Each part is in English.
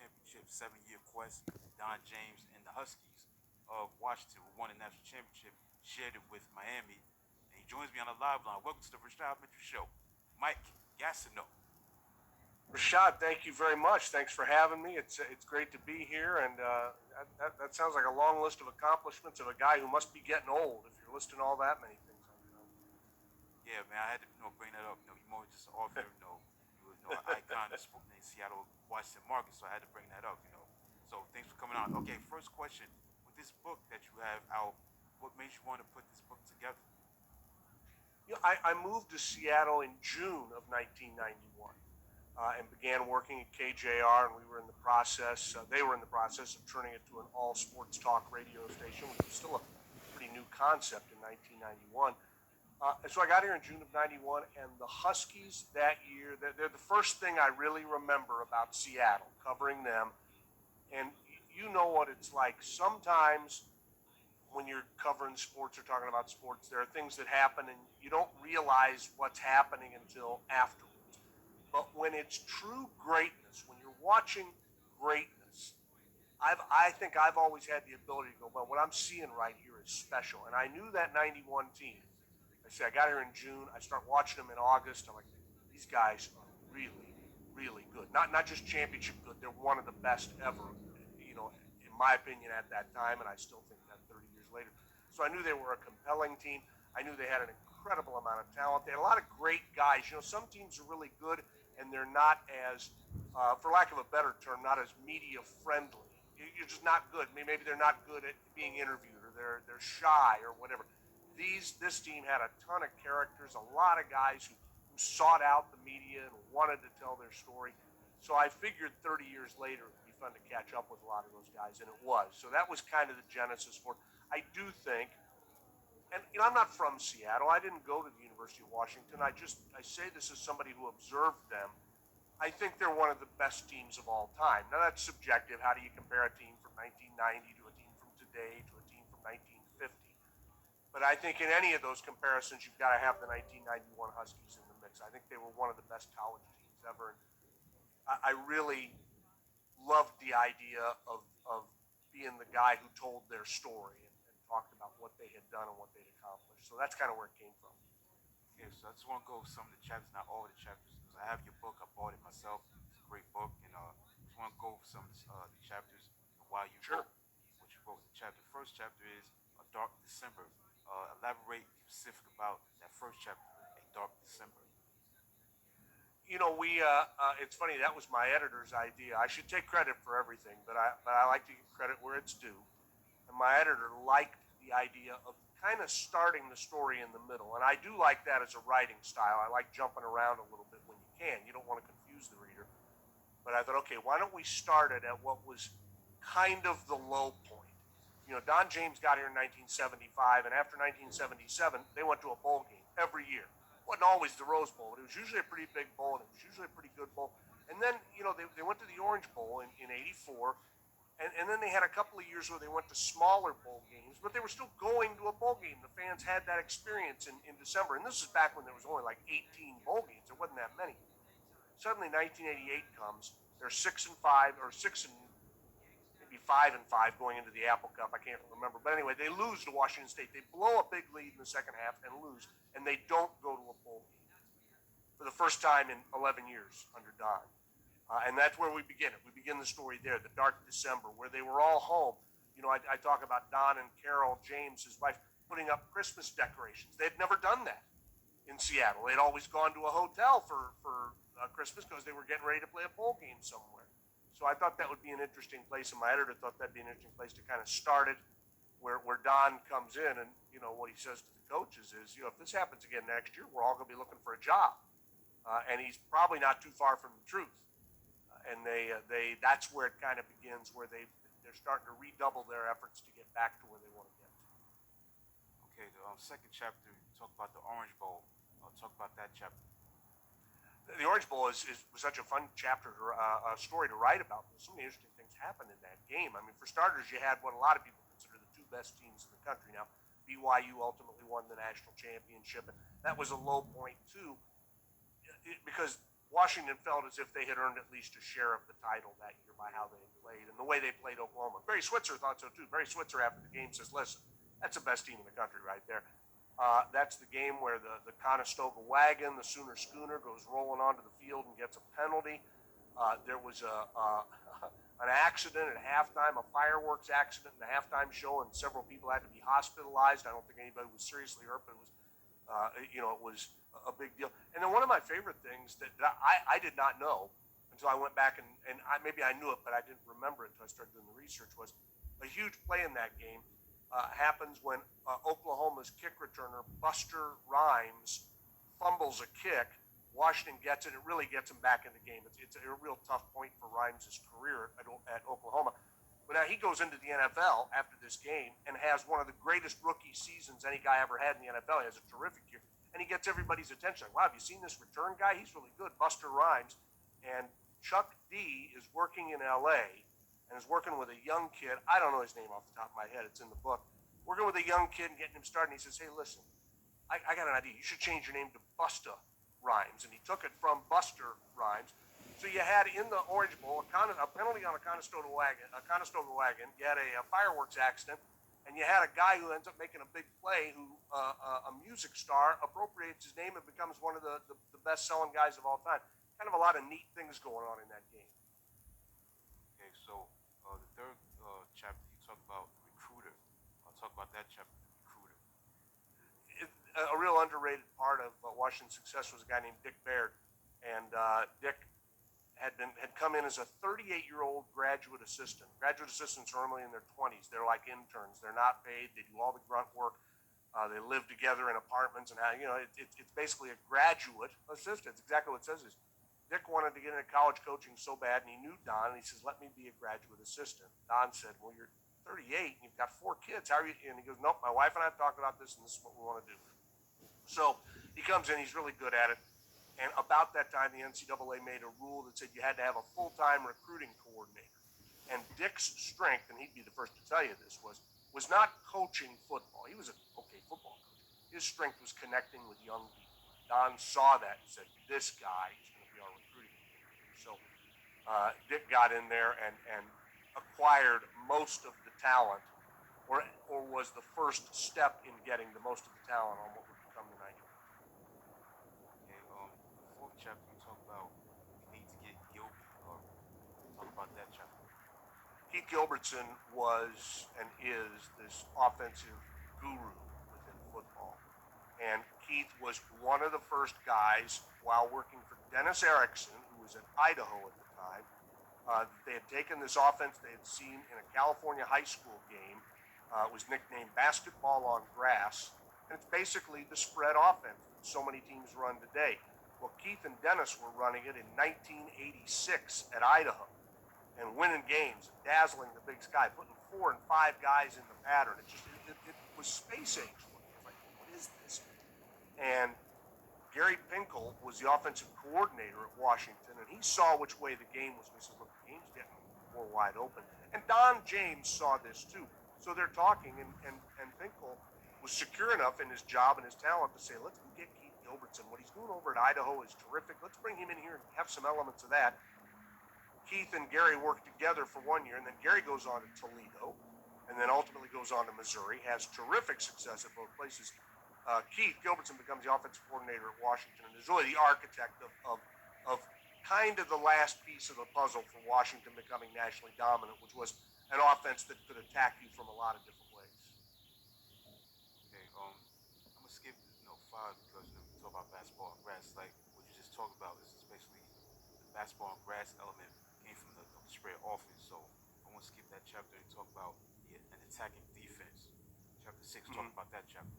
championship 7-year quest. Don James and the Huskies of Washington, who won the national championship, shared it with Miami. And he joins me on the live line. Welcome to the Rashad Mitchell Show, Mike Gastineau. Rashad, thank you very much. Thanks for having me. It's great to be here, and that sounds like a long list of accomplishments of a guy who must be getting old if you're listing all that many things on your own. Yeah, man, I had to bring that up. You're more just an author. You were an icon in Seattle, Washington market, so I had to bring that up. So thanks for coming on. Okay, first question: with this book that you have out, what made you want to put this book together? I moved to Seattle in June of 1991 and began working at KJR, and we were in the process. They were in the process of turning it to an all sports talk radio station, which was still a pretty new concept in 1991. And so I got here in June of 91, and the Huskies that year, they're the first thing I really remember about Seattle, covering them. And you know what it's like. Sometimes when you're covering sports or talking about sports, there are things that happen and you don't realize what's happening until afterwards. But when it's true greatness, when you're watching greatness, I think I've always had the ability to go, well, what I'm seeing right here is special. And I knew that 91 team. I got here in June. I start watching them in August. I'm like, these guys are really, really good. Not just championship good. They're one of the best ever, in my opinion at that time. And I still think that 30 years later. So I knew they were a compelling team. I knew they had an incredible amount of talent. They had a lot of great guys. Some teams are really good and they're not as, for lack of a better term, not as media friendly. You're just not good. Maybe they're not good at being interviewed, or they're shy, or whatever. This team had a ton of characters, a lot of guys who sought out the media and wanted to tell their story. So I figured 30 years later it would be fun to catch up with a lot of those guys, and it was. So that was kind of the genesis for it. I do think, and I'm not from Seattle. I didn't go to the University of Washington. I say this as somebody who observed them. I think they're one of the best teams of all time. Now that's subjective. How do you compare a team from 1990 to a team from today to a team from 1950? But I think in any of those comparisons, you've got to have the 1991 Huskies in the mix. I think they were one of the best college teams ever. I really loved the idea of being the guy who told their story and talked about what they had done and what they'd accomplished. So that's kind of where it came from. Okay, so I just want to go over some of the chapters, not all of the chapters, because I have your book. I bought it myself. It's a great book, and just want to go over some of the chapters and why you Sure. wrote what you wrote. The chapter, first chapter is A Dark December. Elaborate specific about that first chapter, A Dark December. It's funny, that was my editor's idea. I should take credit for everything, but I like to give credit where it's due. And my editor liked the idea of kind of starting the story in the middle. And I do like that as a writing style. I like jumping around a little bit when you can. You don't want to confuse the reader. But I thought, okay, why don't we start it at what was kind of the low point? Don James got here in 1975, and after 1977, they went to a bowl game every year. It wasn't always the Rose Bowl, but it was usually a pretty big bowl, and it was usually a pretty good bowl. And then, they went to the Orange Bowl in 84, and then they had a couple of years where they went to smaller bowl games, but they were still going to a bowl game. The fans had that experience in December. And this is back when there was only like 18 bowl games. There wasn't that many. Suddenly 1988 comes. They're 6-5, or 6 and maybe 5-5 going into the Apple Cup. I can't remember. But anyway, they lose to Washington State. They blow a big lead in the second half and lose, and they don't go to a bowl game for the first time in 11 years under Don. And that's where we begin it. We begin the story there, the dark December, where they were all home. I talk about Don and Carol James, his wife, putting up Christmas decorations. They'd never done that in Seattle. They'd always gone to a hotel for Christmas because they were getting ready to play a bowl game somewhere. So I thought that would be an interesting place, and my editor thought that'd be an interesting place to kind of start it, where Don comes in, and what he says to the coaches is, if this happens again next year, we're all going to be looking for a job, and he's probably not too far from the truth. And that's where it kind of begins, where they're starting to redouble their efforts to get back to where they want to get to. Okay, the second chapter, talk about the Orange Bowl. Talk about that chapter. The Orange Bowl was such a fun chapter, a story to write about. So many interesting things happened in that game. I mean, for starters, you had what a lot of people consider the two best teams in the country. Now, BYU ultimately won the national championship, and that was a low point too, because Washington felt as if they had earned at least a share of the title that year by how they had played and the way they played Oklahoma. Barry Switzer thought so too. Barry Switzer after the game says, listen, that's the best team in the country right there. That's the game where the Conestoga wagon, the Sooner Schooner, goes rolling onto the field and gets a penalty. There was an accident at halftime, a fireworks accident in the halftime show, and several people had to be hospitalized. I don't think anybody was seriously hurt, but it was it was a big deal. And then one of my favorite things that I did not know until I went back and maybe I knew it, but I didn't remember it until I started doing the research, was a huge play in that game happens when Oklahoma's kick returner, Buster Rhymes, fumbles a kick. Washington gets it. It really gets him back in the game. It's a real tough point for Rhymes' career at Oklahoma. But now he goes into the NFL after this game and has one of the greatest rookie seasons any guy ever had in the NFL. He has a terrific year. And he gets everybody's attention. Like, wow, have you seen this return guy? He's really good, Buster Rhymes. And Chuck D is working in L.A. and is working with a young kid. I don't know his name off the top of my head. It's in the book. Working with a young kid and getting him started. And he says, hey, listen, I got an idea. You should change your name to Busta Rhymes. And he took it from Buster Rhymes. So you had in the Orange Bowl a penalty on a Conestoga wagon. You had a fireworks accident, and you had a guy who ends up making a big play, who a music star appropriates his name and becomes one of the best-selling guys of all time. Kind of a lot of neat things going on in that game. Okay, so the third chapter you talk about recruiter. I'll talk about that chapter, recruiter. A real underrated part of Washington's success was a guy named Dick Baird, and Dick had come in as a 38-year-old graduate assistant. Graduate assistants are normally in their 20s. They're like interns. They're not paid. They do all the grunt work. They live together in apartments, and it's basically a graduate assistant. It's exactly what it says. Is Dick wanted to get into college coaching so bad, and he knew Don, and he says, "Let me be a graduate assistant." Don said, "Well, you're 38 and you've got 4 kids. How are you?" And he goes, "Nope, my wife and I have talked about this, and this is what we want to do." So he comes in. He's really good at it. And about that time, the NCAA made a rule that said you had to have a full-time recruiting coordinator. And Dick's strength, and he'd be the first to tell you this, was not coaching football. He was an okay football coach. His strength was connecting with young people. Don saw that and said, this guy is going to be our recruiting coordinator. So Dick got in there and acquired most of the talent, or was the first step in getting the most of the talent on what would become the 90s. The fourth chapter you talk about we need to get Gilbert. Talk about that chapter. Keith Gilbertson was and is this offensive guru within football. And Keith was one of the first guys, while working for Dennis Erickson, who was at Idaho at the time. They had taken this offense they had seen in a California high school game. It was nicknamed basketball on grass. And it's basically the spread offense that so many teams run today. Well, Keith and Dennis were running it in 1986 at Idaho and winning games, and dazzling the Big Sky, putting 4 and 5 guys in the pattern. It was space age looking. Like, what is this? And Gary Pinkel was the offensive coordinator at Washington, and he saw which way the game was. And he said, look, the game's getting more wide open. And Don James saw this too. So they're talking, and Pinkel was secure enough in his job and his talent to say, let's get Keith Gilbertson. What he's doing over at Idaho is terrific. Let's bring him in here and have some elements of that. Keith and Gary worked together for 1 year, and then Gary goes on to Toledo, and then ultimately goes on to Missouri, has terrific success at both places. Keith Gilbertson becomes the offensive coordinator at Washington, and is really the architect of kind of the last piece of the puzzle for Washington becoming nationally dominant, which was an offense that could attack you from a lot of different ways. Okay, I'm gonna skip 5 because we talk about basketball and grass. Like what you just talked about is basically the basketball and grass element came from the spread offense. So I want to skip that chapter and talk about an attacking defense. Chapter 6, talk about that chapter.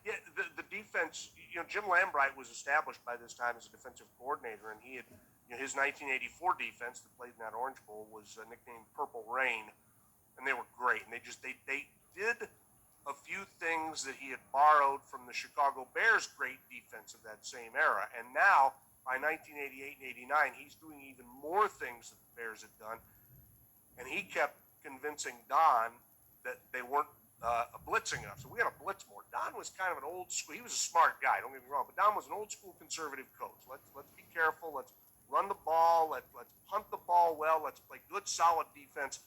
Yeah, the defense, Jim Lambright was established by this time as a defensive coordinator, and he had, his 1984 defense that played in that Orange Bowl was nicknamed Purple Rain, and they were great. And they did a few things that he had borrowed from the Chicago Bears' great defense of that same era. And now, by 1988 and 89, he's doing even more things that the Bears had done, and he kept convincing Don that they weren't blitzing enough. So we got to blitz more. Don was kind of an old school. He was a smart guy. Don't get me wrong, but Don was an old school conservative coach. Let's be careful. Let's run the ball. Let's punt the ball well. Let's play good, solid defense,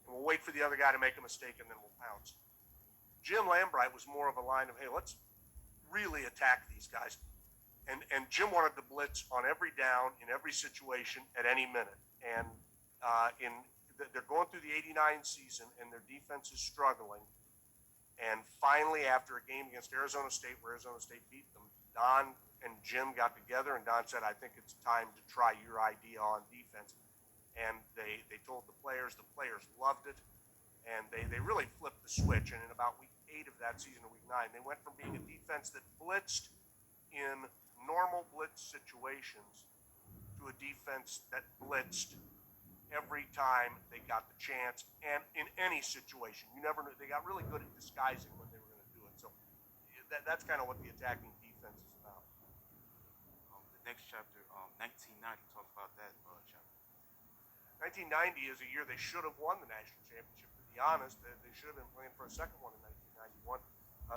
and we'll wait for the other guy to make a mistake, and then we'll pounce. Jim Lambright was more of a line of, hey, let's really attack these guys. And Jim wanted to blitz on every down, in every situation, at any minute. And they're going through the '89 season, and their defense is struggling. And finally, after a game against Arizona State, where Arizona State beat them, Don and Jim got together, and Don said, I think it's time to try your idea on defense. And they told the players loved it, and they really flipped the switch. And in about week 8 of that season, or week 9, they went from being a defense that blitzed in normal blitz situations to a defense that blitzed every time they got the chance, and in any situation. You never knew. They got really good at disguising when they were going to do it. So that's kind of what the attacking defense is about. The next chapter, 1990, talk about that chapter. 1990 is a year they should have won the national championship. To be honest, they should have been playing for a second one in 1991.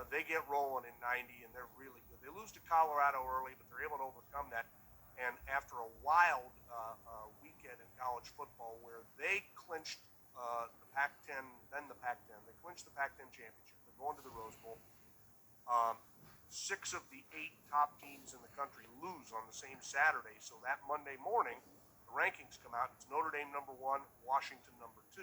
They get rolling in 90, and they're really good. They lose to Colorado early, but they're able to overcome that. And after a wild weekend in college football where they clinched the Pac-10, then the Pac-10, they clinched the Pac-10 championship. They're going to the Rose Bowl. 6 of the 8 top teams in the country lose on the same Saturday. So that Monday morning, the rankings come out. It's Notre Dame number 1, Washington number 2.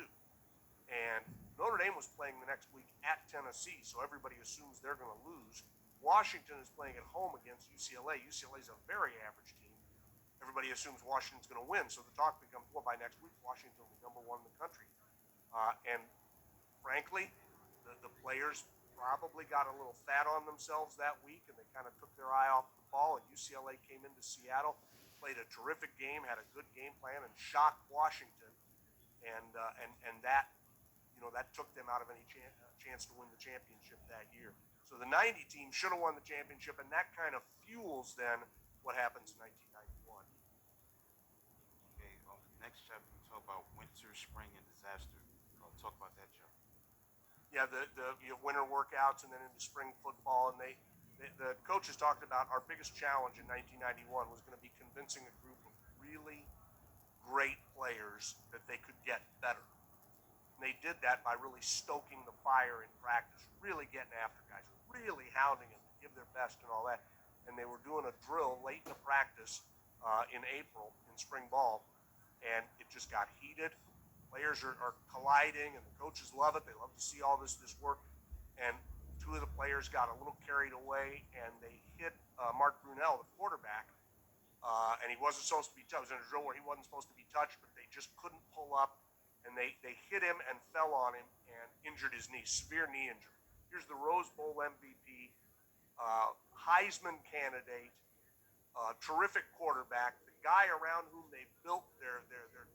And Notre Dame was playing the next week at Tennessee, so everybody assumes they're going to lose. Washington is playing at home against UCLA. UCLA is a very average team. Everybody assumes Washington's going to win, so the talk becomes, well, by next week, Washington will be number 1 in the country. And frankly, the players probably got a little fat on themselves that week, and they kind of took their eye off the ball, and UCLA came into Seattle, played a terrific game, had a good game plan, and shocked Washington. And that, that took them out of any chance to win the championship that year. So the 90 team should have won the championship, and that kind of fuels then what happens in 1991. Okay, next chapter we talk about winter, spring, and disaster. Talk about that chapter. Yeah, the winter workouts and then into spring football, and the coaches talked about our biggest challenge in 1991 was going to be convincing a group of really great players that they could get better. And they did that by really stoking the fire in practice, really getting after guys, really hounding them to give their best and all that. And they were doing a drill late in the practice in April in spring ball, and it just got heated. Players are colliding, and the coaches love it. They love to see all this work. And 2 of the players got a little carried away, and they hit Mark Brunell, the quarterback, and he wasn't supposed to be touched. It was in a drill where he wasn't supposed to be touched, but they just couldn't pull up, and they hit him and fell on him and injured his knee, severe knee injury. Here's the Rose Bowl MVP, Heisman candidate, terrific quarterback, the guy around whom they built their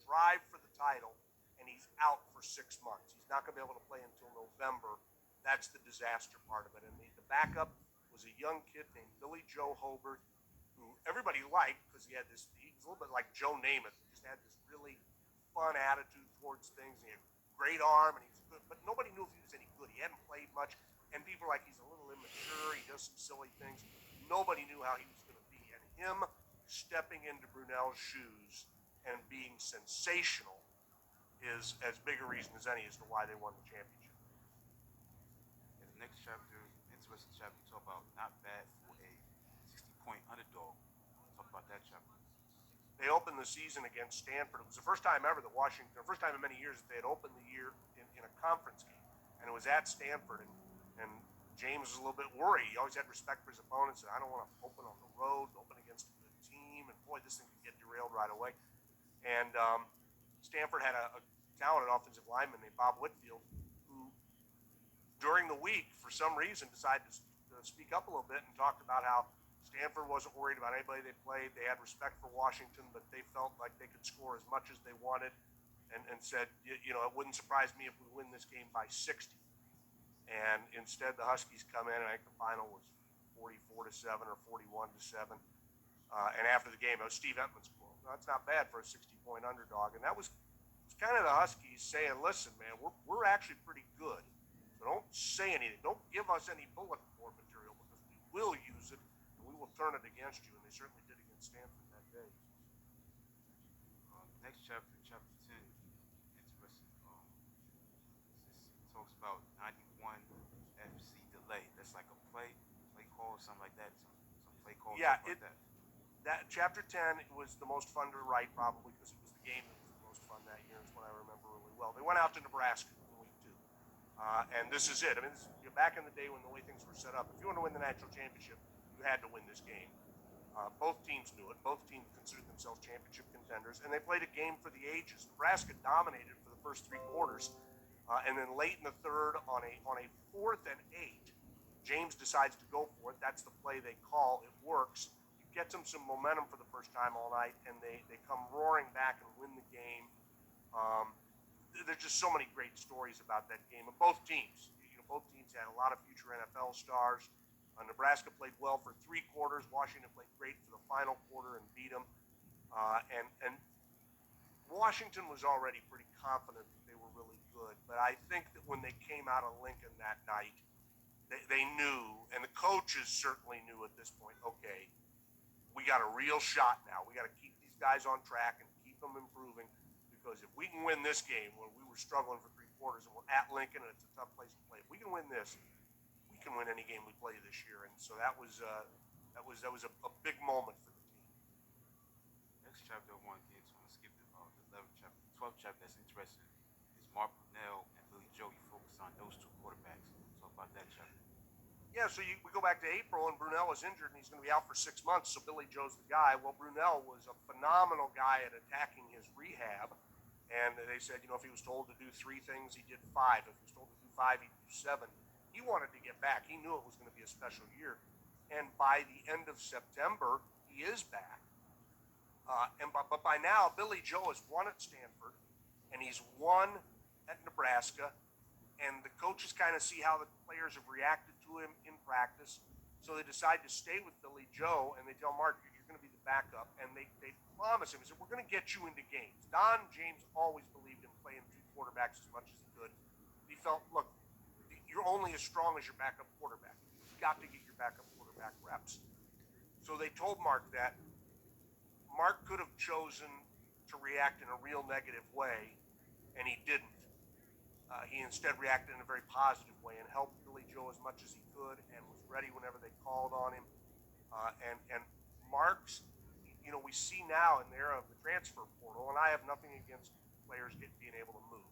drive for the title, and he's out for 6 months. He's not going to be able to play until November. That's the disaster part of it. And the backup was a young kid named Billy Joe Hobart, who everybody liked because he was a little bit like Joe Namath. He just had this really fun attitude towards things. He had a great arm, and he was good, but nobody knew if he was any good. He hadn't played much, and people were like, he's a little immature. He does some silly things. Nobody knew how he was going to be. And him stepping into Brunell's shoes and being sensational is as big a reason as any as to why they won the championship. In the next chapter, interesting chapter, we talk about not bad for a 60-point underdog. Talk about that chapter. They opened the season against Stanford. It was the first time ever that first time in many years that they had opened the year in a conference game, and it was at Stanford. And James was a little bit worried. He always had respect for his opponents, and I don't want to open on the road, open against a good team, and boy, this thing could get derailed right away. And Stanford had a talented offensive lineman named Bob Whitfield, who during the week, for some reason, decided to speak up a little bit and talked about how Stanford wasn't worried about anybody they played. They had respect for Washington, but they felt like they could score as much as they wanted, and said, it wouldn't surprise me if we win this game by 60. And instead, the Huskies come in, and I think the final was 44-7 or 41-7. And after the game, it was Steve Entman's quote. That's not bad for a 60-point underdog. And that was kind of the Huskies saying, listen, man, we're actually pretty good. So So don't say anything. Don't give us any bulletin board material because we will use it and we will turn it against you. And they certainly did against Stanford that day. Next chapter, chapter 10, interesting. It talks about 91 FC delay. That's like a play call, something like that. Some play call, Yeah, talk about that. that chapter 10 was the most fun to write probably because it was the game that was the most fun that year. Is what I remember really well. They went out to Nebraska in week 2. And this is it. I mean, back in the day when the way things were set up, if you want to win the national championship, you had to win this game. Both teams knew it. Both teams considered themselves championship contenders, and they played a game for the ages. Nebraska dominated for the first 3 quarters, and then late in the third on a 4th and 8, James decides to go for it. That's the play they call. It works. It gets them some momentum for the first time all night, and they come roaring back and win the game. There's just so many great stories about that game. And both teams, both teams had a lot of future NFL stars. Nebraska played well for 3 quarters. Washington played great for the final quarter and beat them. And Washington was already pretty confident that they were really good. But I think that when they came out of Lincoln that night, they knew, and the coaches certainly knew at this point, okay, we got a real shot now. We got to keep these guys on track and keep them improving, because if we can win this game when we were struggling for 3 quarters and we're at Lincoln and it's a tough place to play, if we can win this, we can win any game we play this year. And so that was a big moment for the team. Next chapter I want to get to, I'm going to skip the 11th chapter. The 12th chapter that's interesting is Mark Brunell and Billy Joe. You focus on those 2 quarterbacks. Talk about that chapter. Yeah, so we go back to April, and Brunell is injured, and he's going to be out for 6 months, so Billy Joe's the guy. Well, Brunell was a phenomenal guy at attacking his rehab, and they said, if he was told to do 3 things, he did 5. If he was told to do 5, he'd do 7. He wanted to get back. He knew it was going to be a special year, and by the end of September, he is back. But by now, Billy Joe has won at Stanford, and he's won at Nebraska, and the coaches kind of see how the players have reacted to him in practice. So they decide to stay with Billy Joe, and they tell Mark, you're going to be the backup. And they promise him, they said, we're going to get you into games. Don James always believed in playing 2 quarterbacks as much as he could. He felt, look, you're only as strong as your backup quarterback. You've got to get your backup quarterback reps. So they told Mark that. Mark could have chosen to react in a real negative way, and he didn't. He instead reacted in a very positive way and helped Billy Joe as much as he could and was ready whenever they called on him. And Mark's, we see now in the era of the transfer portal, and I have nothing against players being able to move.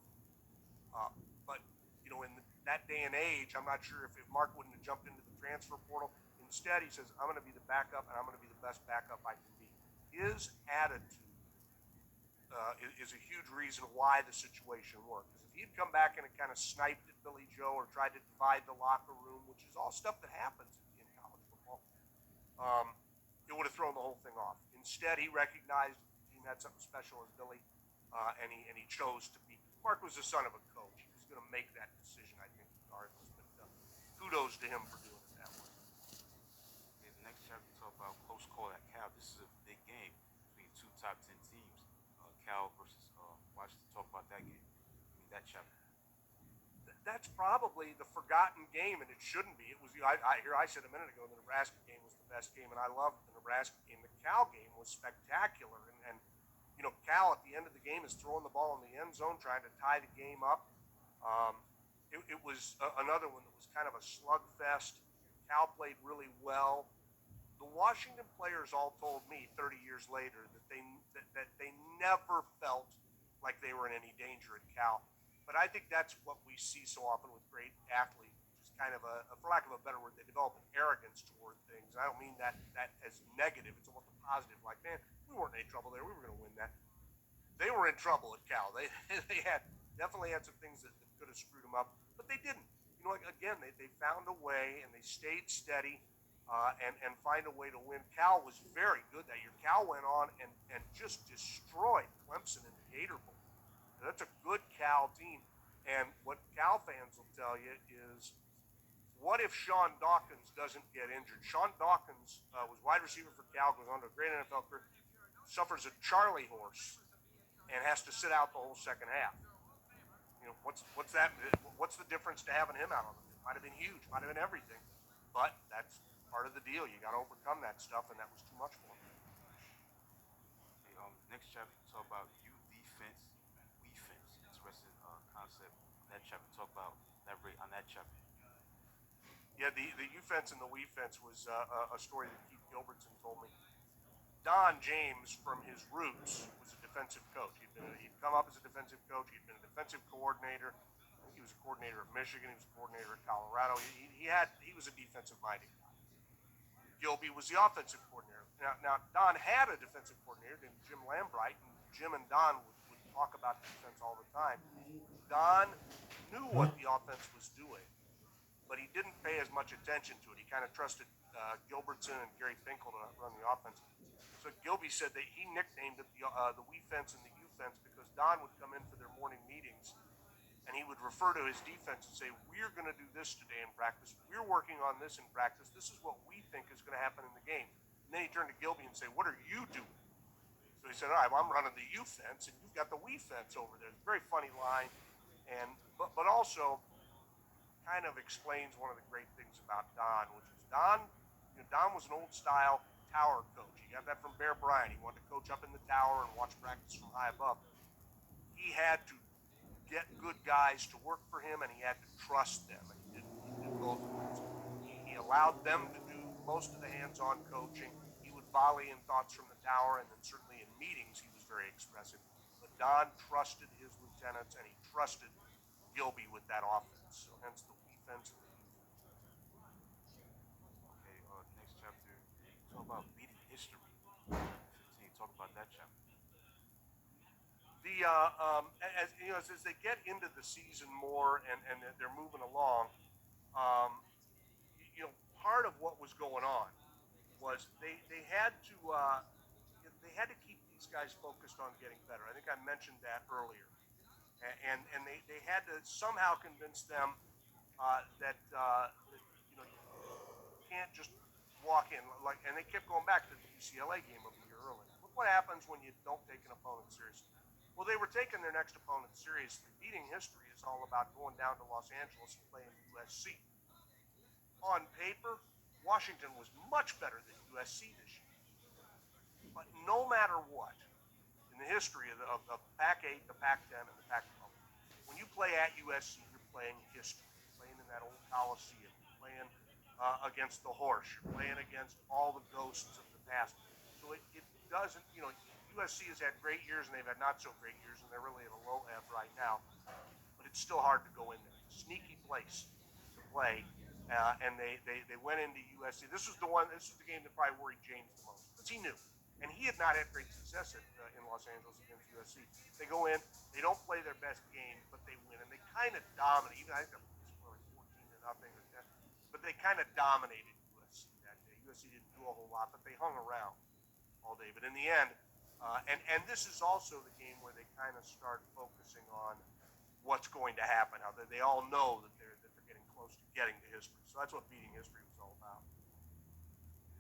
But, in that day and age, I'm not sure if Mark wouldn't have jumped into the transfer portal. Instead, he says, I'm going to be the backup, and I'm going to be the best backup I can be. His attitude is a huge reason why the situation worked. Because if he'd come back and kind of sniped at Billy Joe or tried to divide the locker room, which is all stuff that happens in college football, it would have thrown the whole thing off. Instead, he recognized the team had something special as Billy, and he chose to be. Mark was the son of a coach. He was going to make that decision, I think, regardless. But kudos to him for doing it that way. Okay, the next chapter we talk about close call at Cal. This is a big game between 2 top 10 teams. Cal versus Washington. Talk about that game. That chapter. That's probably the forgotten game, and it shouldn't be. It was. I said a minute ago the Nebraska game was the best game, and I loved the Nebraska game. The Cal game was spectacular, and Cal at the end of the game is throwing the ball in the end zone, trying to tie the game up. It was another one that was kind of a slugfest. Cal played really well. The Washington players all told me 30 years later that they never felt like they were in any danger at Cal. But I think that's what we see so often with great athletes, which is kind of for lack of a better word, they develop an arrogance toward things. I don't mean that as negative. It's almost a positive. Like, man, we weren't in any trouble there. We were going to win that. They were in trouble at Cal. They definitely had some things that could have screwed them up, but they didn't. Again, they found a way and they stayed steady. And find a way to win. Cal was very good that year. Cal went on and just destroyed Clemson in the Gator Bowl. Now, that's a good Cal team. And what Cal fans will tell you is, what if Sean Dawkins doesn't get injured? Sean Dawkins was wide receiver for Cal, goes on to a great NFL career, suffers a Charlie horse, and has to sit out the whole second half. what's that? What's the difference to having him out on the field? Might have been huge, might have been everything, but that's part of the deal. You got to overcome that stuff, and that was too much for him. Okay, next chapter you talk about you defense, we fence. Interesting concept on that chapter. Talk about elaborate on that chapter. Yeah, the U fence and the we fence was a story that Keith Gilbertson told me. Don James, from his roots, was a defensive coach. He'd come up as a defensive coach. He'd been a defensive coordinator. I think he was a coordinator of Michigan. He was a coordinator of Colorado. He was a defensive minded guy. Gilby was the offensive coordinator. Now Don had a defensive coordinator named Jim Lambright, and Jim and Don would talk about defense all the time. Don knew what the offense was doing, but he didn't pay as much attention to it. He kind of trusted Gilbertson and Gary Finkel to run the offense. So Gilby said that he nicknamed it the we fence and the U fence because Don would come in for their morning meetings and he would refer to his defense and say, "We're going to do this today in practice. We're working on this in practice. This is what we think is going to happen in the game." And then he turned to Gilby and say, "What are you doing?" So he said, "All right, well, I'm running the U fence and you've got the we fence over there." It's a very funny line, and but also kind of explains one of the great things about Don, which is Don was an old style tower coach. He got that from Bear Bryant. He wanted to coach up in the tower and watch practice from high above. He had to get good guys to work for him, and he had to trust them, and he did both of those. He allowed them to do most of the hands-on coaching. He would volley in thoughts from the tower, and then certainly in meetings he was very expressive. But Don trusted his lieutenants, and he trusted Gilby with that offense. So hence the we fence and the you fence. Okay, next chapter talk about beating history. Chapter 15. Talk about that chapter. As they get into the season more and they're moving along, um, part of what was going on was they had to keep these guys focused on getting better. I think I mentioned that earlier, and they had to somehow convince them that you can't just walk in like. And they kept going back to the UCLA game of a year earlier. Look what happens when you don't take an opponent seriously. Well, they were taking their next opponent seriously. Beating history is all about going down to Los Angeles and playing USC. On paper, Washington was much better than USC this year. But no matter what, in the history of the Pac-8, the Pac-10, and the Pac-12, when you play at USC, you're playing history. You're playing in that old Coliseum. You're playing against the horse. You're playing against all the ghosts of the past. So it doesn't, USC has had great years and they've had not so great years, and they're really at a low ebb right now. But it's still hard to go in there. It's a sneaky place to play. And they went into USC. This was the game that probably worried James the most because he knew, and he had not had great success in Los Angeles against USC. They go in, they don't play their best game, but they win, and they kind of dominate. Even I think they scored like 14-0 or 10, but they kind of dominated USC that day. USC didn't do a whole lot, but they hung around all day. But in the end, and this is also the game where they kind of start focusing on what's going to happen. How they all know that they're getting close to getting to history. So that's what beating history was all about.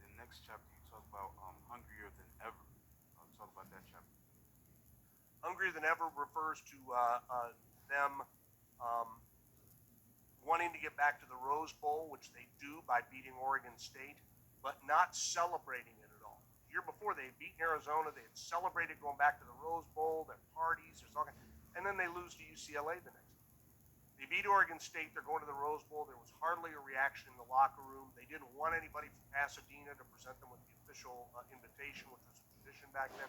In the next chapter, you talk about hungrier than ever. Talk about that chapter. Hungrier than ever refers to them um, wanting to get back to the Rose Bowl, which they do by beating Oregon State, but not celebrating it at all. The year before, they had beaten Arizona. They had celebrated going back to the Rose Bowl, their parties, and then they lose to UCLA the next year. They beat Oregon State. They're going to the Rose Bowl. There was hardly a reaction in the locker room. They didn't want anybody from Pasadena to present them with the official invitation, which was a tradition back then.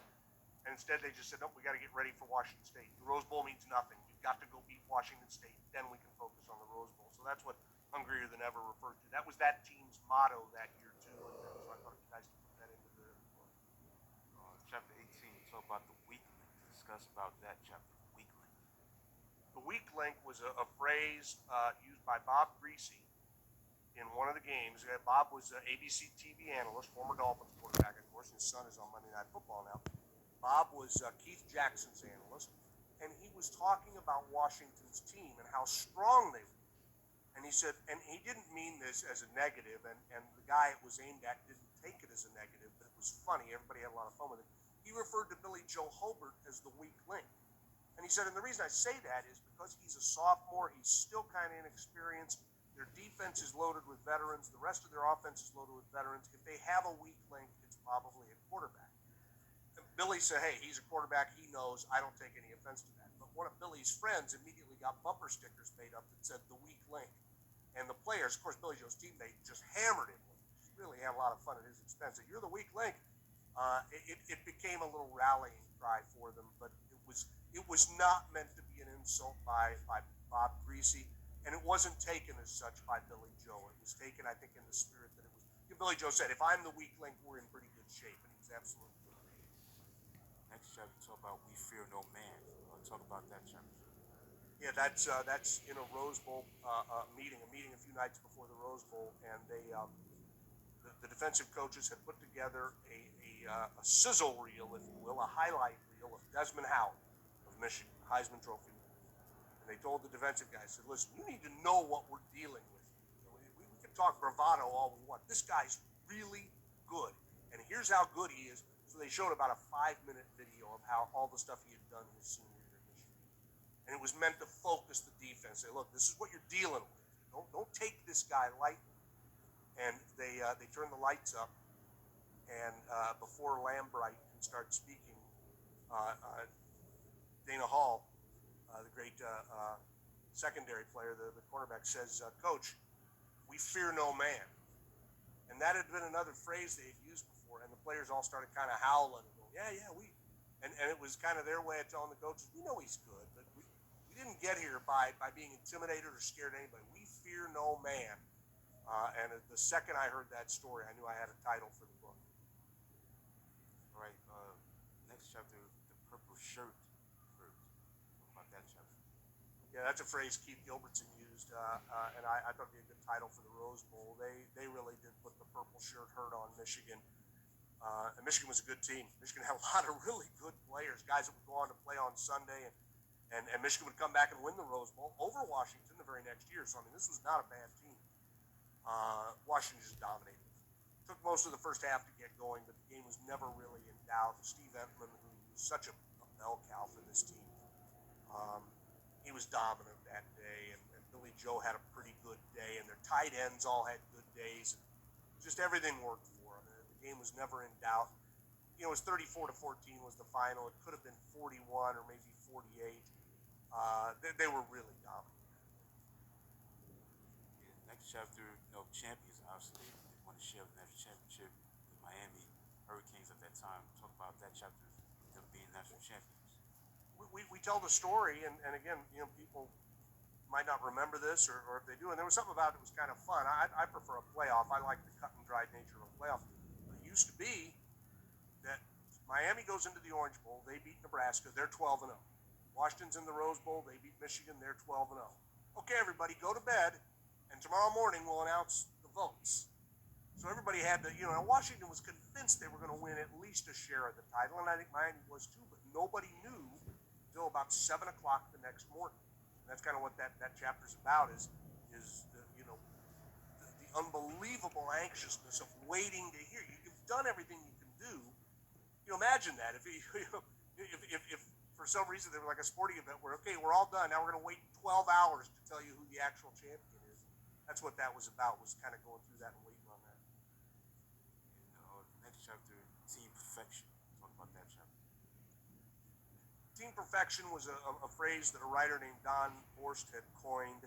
And instead, they just said, "No, we got to get ready for Washington State. The Rose Bowl means nothing. We've got to go beat Washington State. Then we can focus on the Rose Bowl." So that's what hungrier than ever referred to. That was that team's motto that year too. And so I thought you guys could put that into the book. Chapter 18, you talk about the weak link. Discuss about that chapter, the weak link. The weak link was a phrase used by Bob Greasy in one of the games. Bob was an ABC TV analyst, former Dolphins quarterback, of course. His son is on Monday Night Football now. Bob was Keith Jackson's analyst, and he was talking about Washington's team and how strong they were. And he said, and he didn't mean this as a negative, and the guy it was aimed at didn't take it as a negative, but it was funny. Everybody had a lot of fun with it. He referred to Billy Joe Hobart as the weak link. And he said, and the reason I say that is because he's a sophomore, he's still kind of inexperienced. Their defense is loaded with veterans. The rest of their offense is loaded with veterans. If they have a weak link, it's probably a quarterback. And Billy said, hey, he's a quarterback. He knows. I don't take any offense to that. But one of Billy's friends immediately got bumper stickers made up that said the weak link. And the players, of course, Billy Joe's teammate just hammered him. Just really had a lot of fun at his expense. You're the weak link. It became a little rallying cry for them, but it was not meant to be an insult by Bob Greasy, and it wasn't taken as such by Billy Joe. It was taken, I think, in the spirit that it was. Billy Joe said, "If I'm the weak link, we're in pretty good shape," and he was absolutely right. Next chapter, talk about We Fear No Man. Talk about that chapter. Yeah, that's in a Rose Bowl a meeting a few nights before the Rose Bowl, and the defensive coaches had put together a sizzle reel, if you will, a highlight reel of Desmond Howard of Michigan, Heisman Trophy winner. And they told the defensive guys, said, listen, you need to know what we're dealing with. We can talk bravado all we want. This guy's really good, and here's how good he is. So they showed about a 5-minute video of how all the stuff he had done his senior year at Michigan. And it was meant to focus the defense. Say, look, this is what you're dealing with. Don't take this guy lightly. And they turned the lights up, and before Lambright can start speaking, Dana Hall, the great secondary player, the cornerback, says, Coach, we fear no man. And that had been another phrase they had used before, and the players all started kind of howling and going, yeah, and it was kind of their way of telling the coaches, we know he's good, but we didn't get here by being intimidated or scared of anybody. We fear no man. And the second I heard that story, I knew I had a title for the book. All right. Next chapter, the purple shirt fruit. What about that chapter? Yeah, that's a phrase Keith Gilbertson used, and I thought it'd be a good title for the Rose Bowl. They really did put the purple shirt hurt on Michigan. And Michigan was a good team. Michigan had a lot of really good players, guys that would go on to play on Sunday, and Michigan would come back and win the Rose Bowl over Washington the very next year. So, I mean, this was not a bad team. Washington just dominated. Took most of the first half to get going, but the game was never really in doubt. Steve Entman, who was such a bell cow for this team, he was dominant that day, and Billy Joe had a pretty good day, and their tight ends all had good days. Just everything worked for them. The game was never in doubt. It was 34-14 was the final. It could have been 41 or maybe 48. They were really dominant. Next chapter, champions, obviously. They won the share of the national championship with Miami Hurricanes at that time. Talk about that chapter, them being national champions. We tell the story, and again, people might not remember this, or if they do, and there was something about it that was kind of fun. I prefer a playoff. I like the cut and dried nature of a playoff. But it used to be that Miami goes into the Orange Bowl, they beat Nebraska, they're 12-0. Washington's in the Rose Bowl, they beat Michigan, they're 12-0. Okay, everybody, go to bed. And tomorrow morning we'll announce the votes. So everybody had to, Washington was convinced they were going to win at least a share of the title, and I think Miami was too, but nobody knew until about 7 o'clock the next morning. And that's kind of what that chapter's about is the unbelievable anxiousness of waiting to hear. You've done everything you can do. Imagine that if for some reason they were like a sporting event where, okay, we're all done, now we're going to wait 12 hours to tell you who the actual champion is. That's what that was about, was kind of going through that and waiting on that. And next chapter, team perfection. Talk about that chapter. Team perfection was a phrase that a writer named Don Borst had coined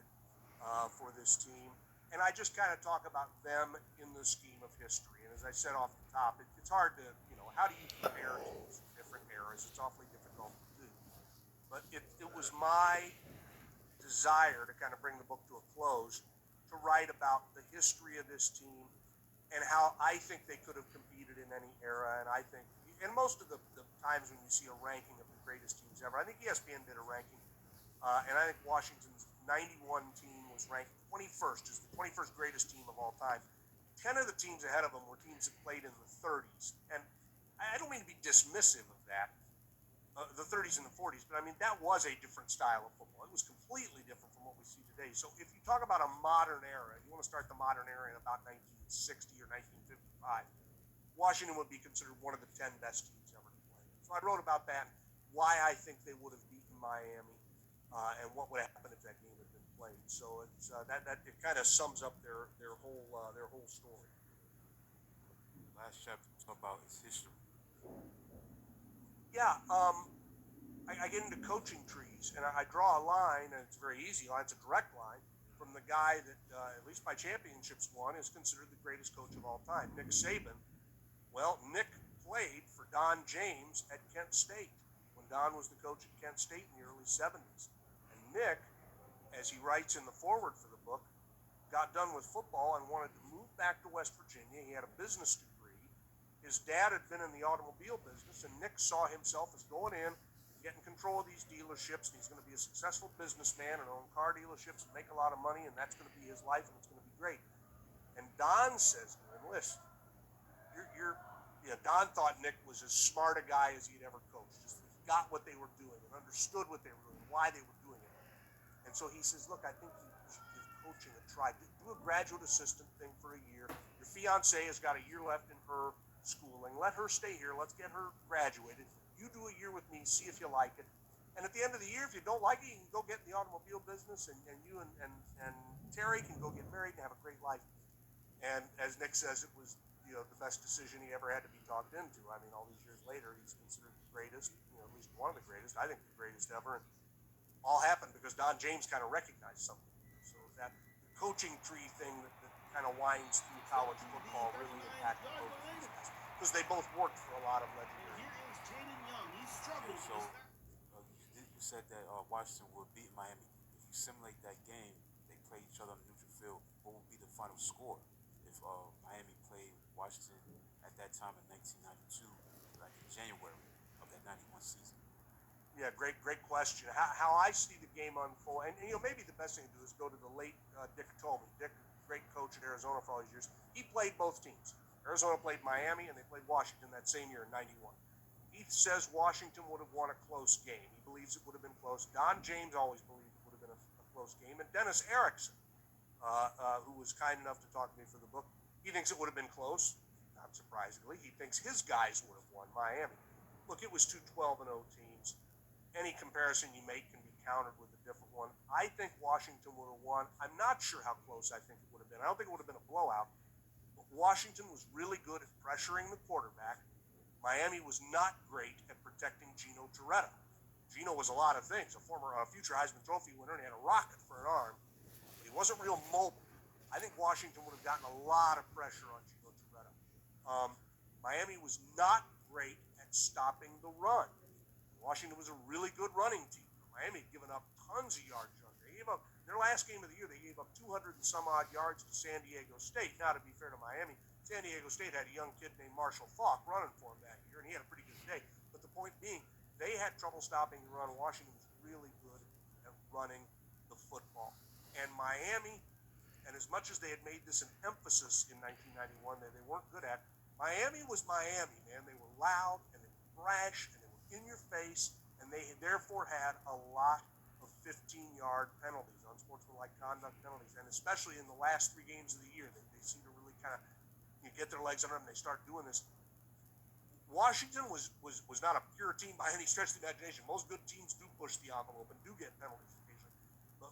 for this team. And I just kind of talk about them in the scheme of history. And as I said off the top, it's hard to, how do you compare teams in different eras? It's awfully difficult to do. But it was my desire to kind of bring the book to a close, to write about the history of this team and how I think they could have competed in any era. And I think, and most of the times when you see a ranking of the greatest teams ever, I think ESPN did a ranking, and I think Washington's 91 team was ranked 21st, as the 21st greatest team of all time. 10 of the teams ahead of them were teams that played in the 30s. And I don't mean to be dismissive of that, the 30s and the 40s, but I mean, that was a different style of football. It was completely different from what we see today. So if you talk about a modern era, you want to start the modern era in about 1960 or 1955, Washington would be considered one of the 10 best teams ever to play. So I wrote about that, why I think they would have beaten Miami, and what would happen if that game had been played. So it's that it kind of sums up their whole story. Last chapter we talk about is history. Yeah, I get into coaching trees, and I draw a line, and it's very easy. It's a direct line from the guy that, at least by championships won, is considered the greatest coach of all time, Nick Saban. Well, Nick played for Don James at Kent State when Don was the coach at Kent State in the early 70s. And Nick, as he writes in the foreword for the book, got done with football and wanted to move back to West Virginia. He had a business degree. His dad had been in the automobile business, and Nick saw himself as going in, getting control of these dealerships, and he's going to be a successful businessman and own car dealerships and make a lot of money, and that's going to be his life, and it's going to be great. And Don says to him, listen, Don thought Nick was as smart a guy as he'd ever coached. Just got what they were doing and understood what they were doing, why they were doing it. And so he says, look, I think you should give coaching a try. Do a graduate assistant thing for a year. Your fiance has got a year left in her schooling. Let her stay here. Let's get her graduated. You do a year with me, see if you like it. And at the end of the year, if you don't like it, you can go get in the automobile business, and you and Terry can go get married and have a great life. And as Nick says, it was the best decision he ever had to be talked into. I mean, all these years later, he's considered the greatest, at least one of the greatest. I think the greatest ever. And all happened because Don James kind of recognized something. So that the coaching tree thing that kind of winds through college football really impacted both of these guys because they both worked for a lot of legendary. Okay, so you said that Washington would beat Miami. If you simulate that game, they play each other on the neutral field. What would be the final score if Miami played Washington at that time in 1992, like in January of that 91 season? Yeah, great question. How I see the game unfold, and maybe the best thing to do is go to the late Dick Tomey. Dick, great coach at Arizona for all these years. He played both teams. Arizona played Miami, and they played Washington that same year in '91. He says Washington would have won a close game. He believes it would have been close. Don James always believed it would have been a close game, and Dennis Erickson, who was kind enough to talk to me for the book, he thinks it would have been close. Not surprisingly, he thinks his guys would have won Miami. Look, it was two 12-0 teams. Any comparison you make can be countered with a different one. I think Washington would have won. I'm not sure how close I think it would have been. I don't think it would have been a blowout. But Washington was really good at pressuring the quarterback. Miami was not great at protecting Gino Torretta. Gino was a lot of things. A future Heisman Trophy winner, and he had a rocket for an arm. But he wasn't real mobile. I think Washington would have gotten a lot of pressure on Gino Torretta. Miami was not great at stopping the run. Washington was a really good running team. Miami had given up tons of yards. They gave up their last game of the year. They gave up 200 and some odd yards to San Diego State. Now, to be fair to Miami, San Diego State had a young kid named Marshall Faulk running for him that year, and he had a pretty good day. But the point being, they had trouble stopping the run. Washington was really good at running the football. And Miami, and as much as they had made this an emphasis in 1991 that they weren't good at, Miami was Miami, man. They were loud, and they were brash, and they were in your face, and they therefore had a lot of 15-yard penalties, unsportsmanlike conduct penalties, and especially in the last 3 games of the year, they seem to really kind of get their legs under them, and they start doing this. Washington was not a pure team by any stretch of the imagination. Most good teams do push the envelope and do get penalties occasionally.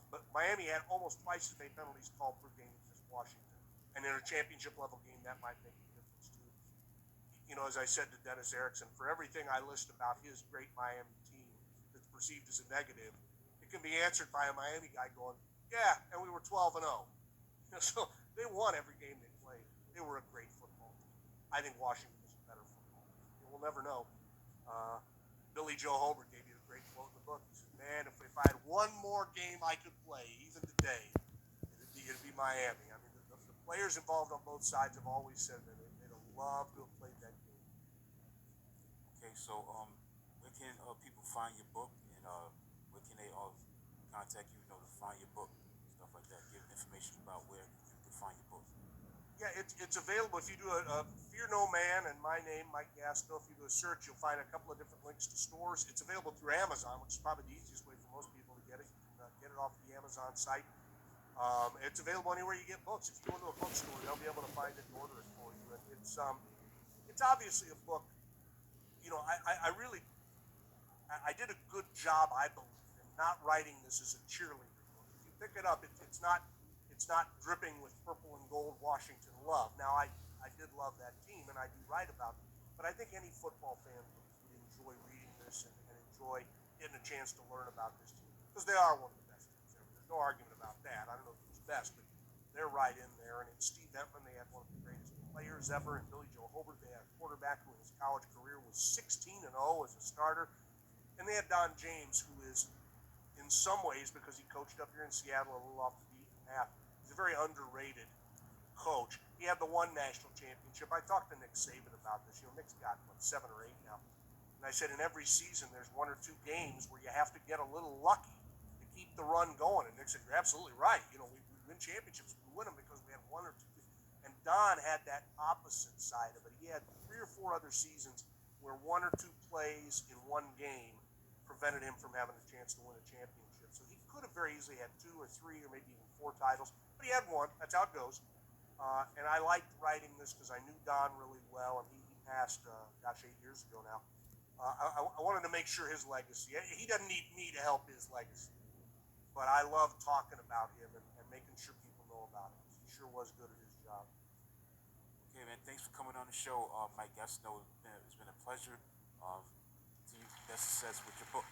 But Miami had almost twice as many penalties called per game as Washington. And in a championship level game, that might make a difference too. As I said to Dennis Erickson, for everything I list about his great Miami team that's perceived as a negative, it can be answered by a Miami guy going, yeah, and we were 12-0. So they won every game they played. They were a great football team. I think Washington was a better football team. We'll never know. Billy Joe Hobart gave you a great quote in the book. He said, man, if I had one more game I could play, even today, it'd be Miami. I mean, the players involved on both sides have always said that they'd have loved to have played that game. Okay, so where can people find your book, and where can they contact you, to find your book, stuff like that? Give information about where you can find your book. Yeah, it's available. If you do a Fear No Man and my name, Mike Gastineau, if you do a search, you'll find a couple of different links to stores. It's available through Amazon, which is probably the easiest way for most people to get it. You can get it off the Amazon site. It's available anywhere you get books. If you go into a bookstore, they'll be able to find it and order it for you. And it's obviously a book. I really I did a good job, I believe, in not writing this as a cheerleader book. If you pick it up, it's not dripping with purple and gold Washington love. Now, I did love that team, and I do write about them. But I think any football fan would enjoy reading this and enjoy getting a chance to learn about this team because they are one of the best teams ever. There's no argument about that. I don't know if it's best, but they're right in there. And in Steve Entman, they had one of the greatest players ever. And Billy Joe Hobart, they had a quarterback who in his college career was 16 and 0 as a starter. And they had Don James, who is in some ways, because he coached up here in Seattle a little off the beaten path, he's a very underrated coach. He had the one national championship. I talked to Nick Saban about this. Nick's got what, 7 or 8 now. And I said in every season there's 1 or 2 games where you have to get a little lucky to keep the run going. And Nick said, you're absolutely right. We win championships. We win them because we had 1 or 2. And Don had that opposite side of it. He had 3 or 4 other seasons where 1 or 2 plays in one game prevented him from having a chance to win a championship. So he could have very easily had 2 or 3 or maybe even 4 titles, but he had one. That's how it goes. And I liked writing this because I knew Don really well, and he passed, 8 years ago now. I wanted to make sure his legacy. He doesn't need me to help his legacy, but I love talking about him and making sure people know about him. He sure was good at his job. Okay, man. Thanks for coming on the show, Mike Gastineau. It's been a pleasure. To you, best success with your book.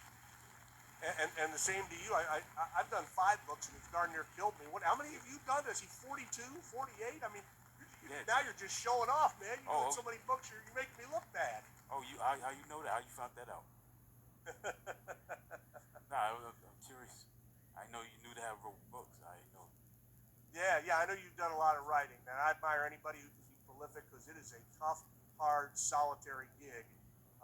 And the same to you. I've done 5 books, and it's darn near killed me. How many have you done? Is he 42, 48? I mean, Yeah. now you're just showing off, man. You're doing Oh, so many books, you're making me look bad. oh, how you know that? How you found that out? Nah, I'm curious. I know you knew that I wrote books. I know. Yeah, I know you've done a lot of writing, man. I admire anybody who can be prolific because it is a tough, hard, solitary gig.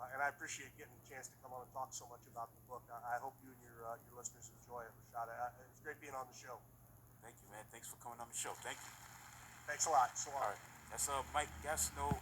And I appreciate getting a chance to come on and talk so much about the book. I hope you and your listeners enjoy it, Rashad. It's great being on the show. Thank you, man. Thanks for coming on the show. Thank you. Thanks a lot. So All long. right. That's Mike Gastineau